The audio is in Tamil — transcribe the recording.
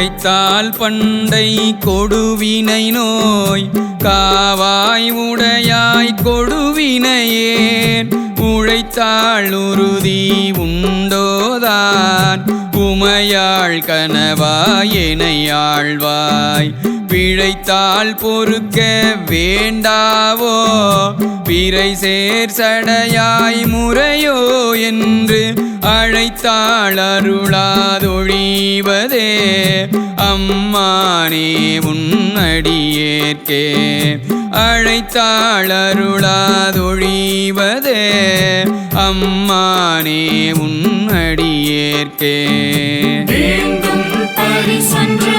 உழைத்தால் பண்டை கொடுவினை நோய் காவாய் உடையாய் கொடுவினையேன் உழைத்தாள் உறுதி உண்டோதான் உமையாள் கனவாயெனையாழ்வாய் பிழைத்தால் பொறுக்க வேண்டாவோ பிறை சேர் சடையாய் முறையோ என்று அழைத்தாள் அருளாதொழிவதே அம்மானே உன்னடியேற்கே அழைத்தாள் அருளாதொழிவதே அம்மானே உன்னடியேற்கே வேண்டும் பரிசென்று